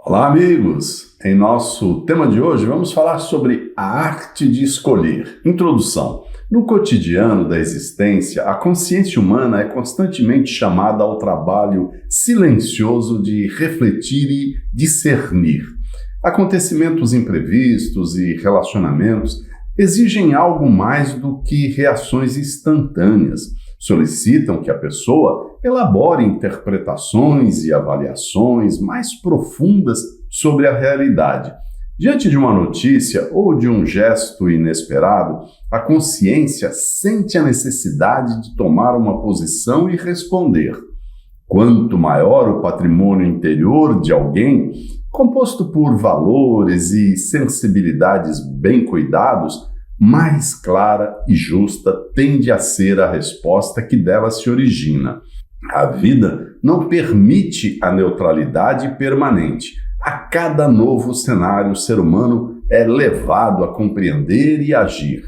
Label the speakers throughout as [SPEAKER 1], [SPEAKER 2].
[SPEAKER 1] Olá, amigos! Em nosso tema de hoje, vamos falar sobre a arte de escolher. Introdução. No cotidiano da existência, a consciência humana é constantemente chamada ao trabalho silencioso de refletir e discernir. Acontecimentos imprevistos e relacionamentos exigem algo mais do que reações instantâneas. Solicitam que a pessoa elabore interpretações e avaliações mais profundas sobre a realidade. Diante de uma notícia ou de um gesto inesperado, a consciência sente a necessidade de tomar uma posição e responder. Quanto maior o patrimônio interior de alguém, composto por valores e sensibilidades bem cuidados, mais clara e justa tende a ser a resposta que dela se origina. A vida não permite a neutralidade permanente. A cada novo cenário, o ser humano é levado a compreender e agir.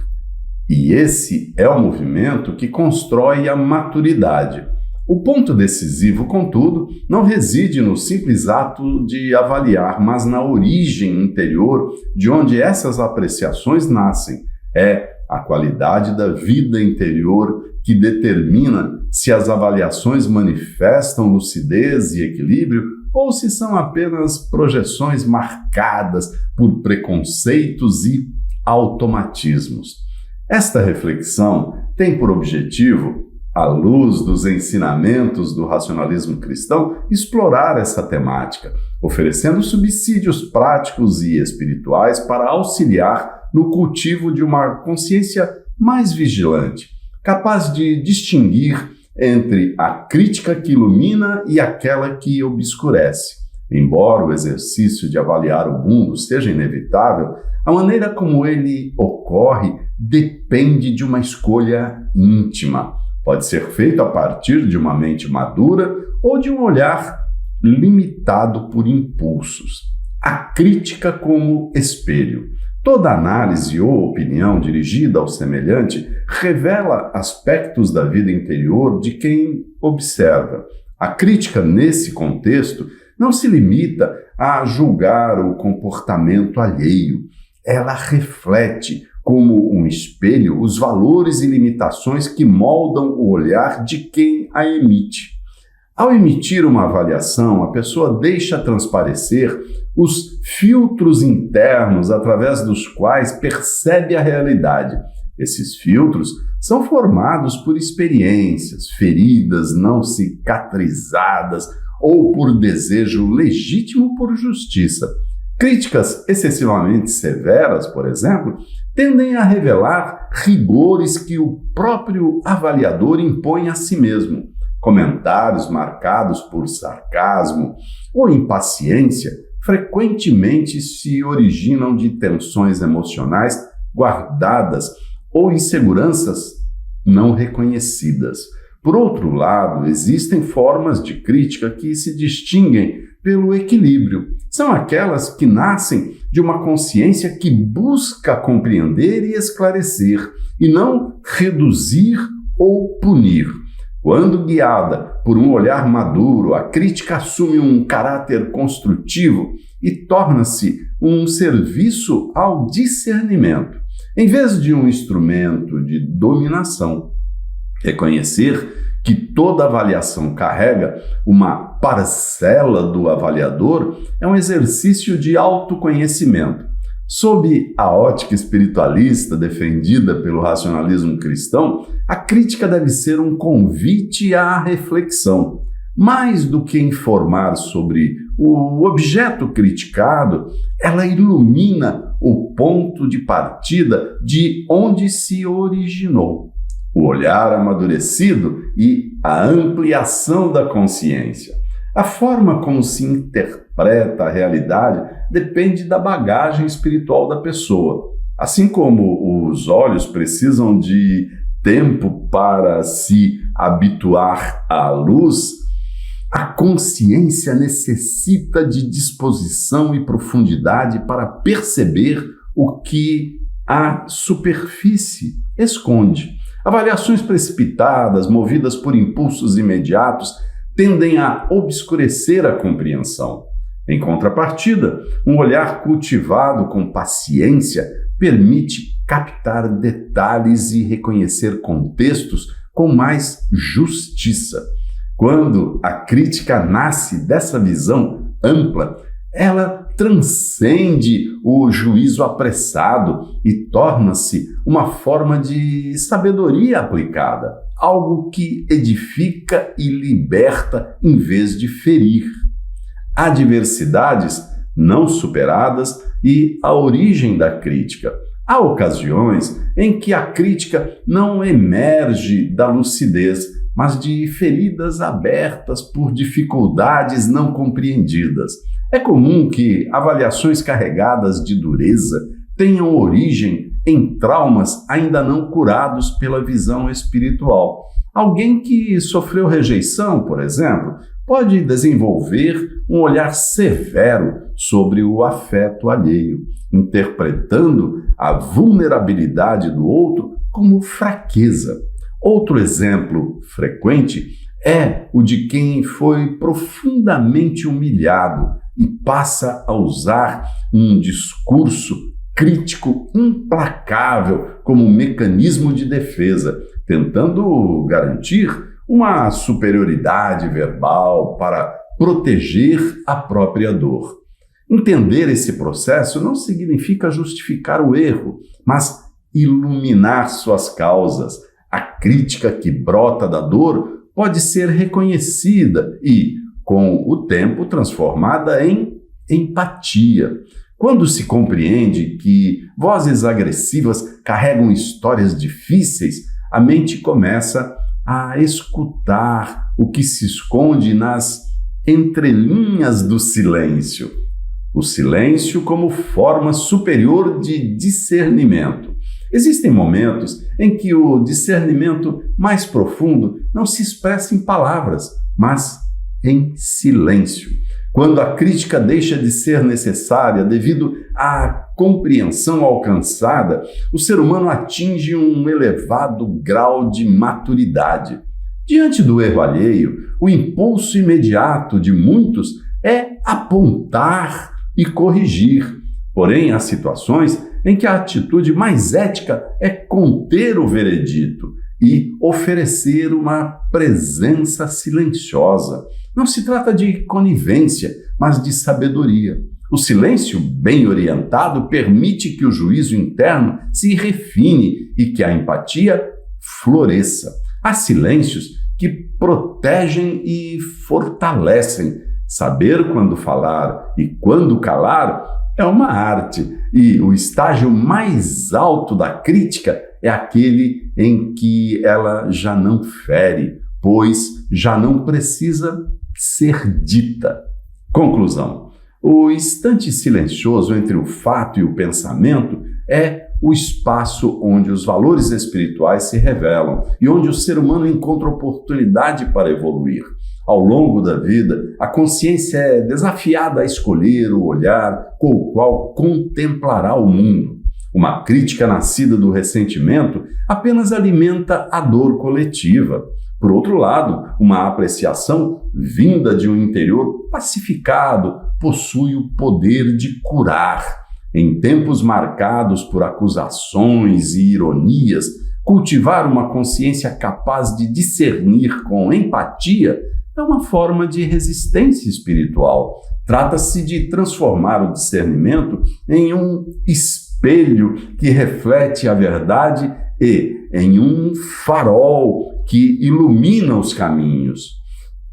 [SPEAKER 1] E esse é o movimento que constrói a maturidade. O ponto decisivo, contudo, não reside no simples ato de avaliar, mas na origem interior de onde essas apreciações nascem. É a qualidade da vida interior que determina se as avaliações manifestam lucidez e equilíbrio ou se são apenas projeções marcadas por preconceitos e automatismos. Esta reflexão tem por objetivo, à luz dos ensinamentos do racionalismo cristão, explorar essa temática, oferecendo subsídios práticos e espirituais para auxiliar no cultivo de uma consciência mais vigilante, capaz de distinguir entre a crítica que ilumina e aquela que obscurece. Embora o exercício de avaliar o mundo seja inevitável, a maneira como ele ocorre depende de uma escolha íntima. Pode ser feito a partir de uma mente madura ou de um olhar limitado por impulsos. A crítica como espelho. Toda análise ou opinião dirigida ao semelhante revela aspectos da vida interior de quem observa. A crítica, nesse contexto, não se limita a julgar o comportamento alheio. Ela reflete, como um espelho, os valores e limitações que moldam o olhar de quem a emite. Ao emitir uma avaliação, a pessoa deixa transparecer os filtros internos através dos quais percebe a realidade. Esses filtros são formados por experiências, feridas não cicatrizadas ou por desejo legítimo por justiça. Críticas excessivamente severas, por exemplo, tendem a revelar rigores que o próprio avaliador impõe a si mesmo. Comentários marcados por sarcasmo ou impaciência frequentemente se originam de tensões emocionais guardadas ou inseguranças não reconhecidas. Por outro lado, existem formas de crítica que se distinguem pelo equilíbrio. São aquelas que nascem de uma consciência que busca compreender e esclarecer, e não reduzir ou punir. Quando guiada por um olhar maduro, a crítica assume um caráter construtivo e torna-se um serviço ao discernimento, em vez de um instrumento de dominação. Reconhecer que toda avaliação carrega uma parcela do avaliador é um exercício de autoconhecimento. Sob a ótica espiritualista defendida pelo racionalismo cristão, a crítica deve ser um convite à reflexão. Mais do que informar sobre o objeto criticado, ela ilumina o ponto de partida de onde se originou. O olhar amadurecido e a ampliação da consciência. A forma como se interpreta a realidade depende da bagagem espiritual da pessoa. Assim como os olhos precisam de tempo para se habituar à luz, a consciência necessita de disposição e profundidade para perceber o que a superfície esconde. Avaliações precipitadas, movidas por impulsos imediatos, tendem a obscurecer a compreensão. Em contrapartida, um olhar cultivado com paciência permite captar detalhes e reconhecer contextos com mais justiça. Quando a crítica nasce dessa visão ampla, ela transcende o juízo apressado e torna-se uma forma de sabedoria aplicada, algo que edifica e liberta em vez de ferir. Há diversidades não superadas e a origem da crítica. Há ocasiões em que a crítica não emerge da lucidez, mas de feridas abertas por dificuldades não compreendidas. É comum que avaliações carregadas de dureza tenham origem em traumas ainda não curados pela visão espiritual. Alguém que sofreu rejeição, por exemplo, pode desenvolver um olhar severo sobre o afeto alheio, interpretando a vulnerabilidade do outro como fraqueza. Outro exemplo frequente é o de quem foi profundamente humilhado e passa a usar um discurso crítico implacável como mecanismo de defesa, tentando garantir uma superioridade verbal para proteger a própria dor. Entender esse processo não significa justificar o erro, mas iluminar suas causas. A crítica que brota da dor pode ser reconhecida e, com o tempo, transformada em empatia. Quando se compreende que vozes agressivas carregam histórias difíceis, a mente começa a escutar o que se esconde nas entrelinhas do silêncio. O silêncio como forma superior de discernimento. Existem momentos em que o discernimento mais profundo não se expressa em palavras, mas em silêncio. Quando a crítica deixa de ser necessária devido à compreensão alcançada, o ser humano atinge um elevado grau de maturidade. Diante do erro alheio, o impulso imediato de muitos é apontar e corrigir. Porém, há situações em que a atitude mais ética é conter o veredito e oferecer uma presença silenciosa. Não se trata de conivência, mas de sabedoria. O silêncio bem orientado permite que o juízo interno se refine e que a empatia floresça. Há silêncios que protegem e fortalecem. Saber quando falar e quando calar é uma arte, e o estágio mais alto da crítica é aquele em que ela já não fere, pois já não precisa ser dita. Conclusão: o instante silencioso entre o fato e o pensamento é o espaço onde os valores espirituais se revelam e onde o ser humano encontra oportunidade para evoluir. Ao longo da vida, a consciência é desafiada a escolher o olhar com o qual contemplará o mundo. Uma crítica nascida do ressentimento apenas alimenta a dor coletiva. Por outro lado, uma apreciação vinda de um interior pacificado possui o poder de curar. Em tempos marcados por acusações e ironias, cultivar uma consciência capaz de discernir com empatia é uma forma de resistência espiritual. Trata-se de transformar o discernimento em um espelho que reflete a verdade e em um farol que ilumina os caminhos.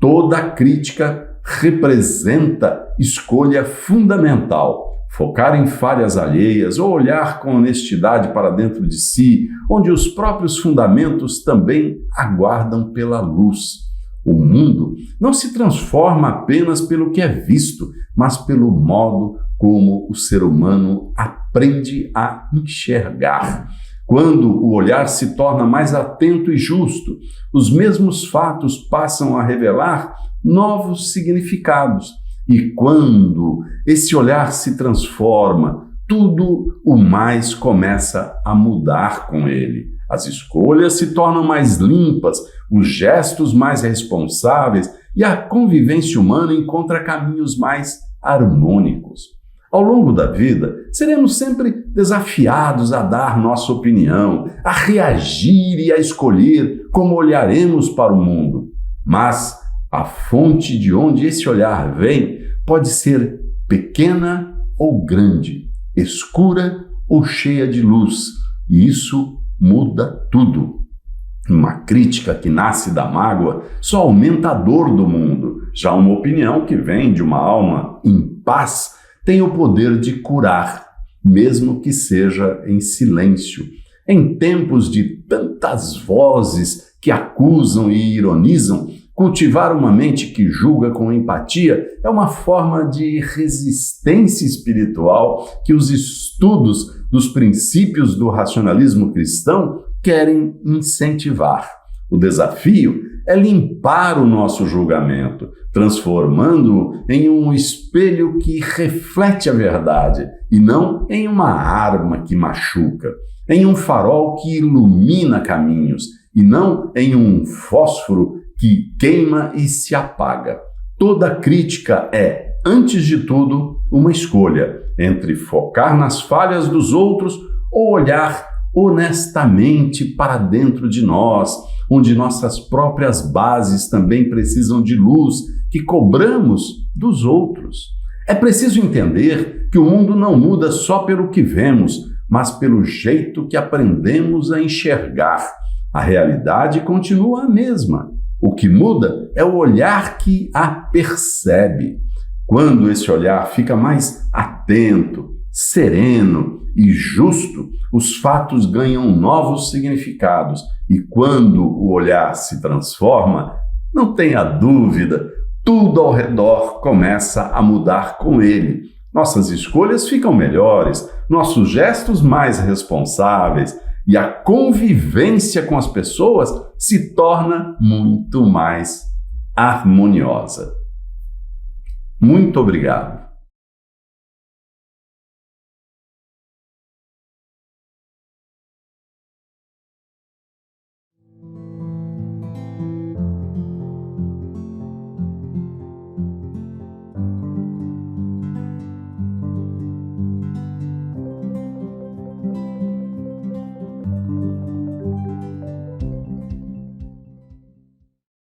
[SPEAKER 1] Toda crítica representa escolha fundamental. Focar em falhas alheias ou olhar com honestidade para dentro de si, onde os próprios fundamentos também aguardam pela luz. O mundo não se transforma apenas pelo que é visto, mas pelo modo como o ser humano aprende a enxergar. Quando o olhar se torna mais atento e justo, os mesmos fatos passam a revelar novos significados. E quando esse olhar se transforma, tudo o mais começa a mudar com ele. As escolhas se tornam mais limpas, os gestos mais responsáveis e a convivência humana encontra caminhos mais harmônicos. Ao longo da vida, seremos sempre desafiados a dar nossa opinião, a reagir e a escolher como olharemos para o mundo. Mas a fonte de onde esse olhar vem pode ser pequena ou grande, escura ou cheia de luz, e isso muda tudo. Uma crítica que nasce da mágoa só aumenta a dor do mundo. Já uma opinião que vem de uma alma em paz tem o poder de curar, mesmo que seja em silêncio. Em tempos de tantas vozes que acusam e ironizam, cultivar uma mente que julga com empatia é uma forma de resistência espiritual que os estudos dos princípios do racionalismo cristão querem incentivar. O desafio é limpar o nosso julgamento, transformando-o em um espelho que reflete a verdade e não em uma arma que machuca, em um farol que ilumina caminhos e não em um fósforo que queima e se apaga. Toda crítica é, antes de tudo, uma escolha entre focar nas falhas dos outros ou olhar honestamente para dentro de nós, onde nossas próprias bases também precisam de luz que cobramos dos outros. É preciso entender que o mundo não muda só pelo que vemos, mas pelo jeito que aprendemos a enxergar. A realidade continua a mesma. O que muda é o olhar que a percebe. Quando esse olhar fica mais atento, sereno e justo, os fatos ganham novos significados. E quando o olhar se transforma, não tenha dúvida, tudo ao redor começa a mudar com ele. Nossas escolhas ficam melhores, nossos gestos mais responsáveis e a convivência com as pessoas se torna muito mais harmoniosa. Muito obrigado.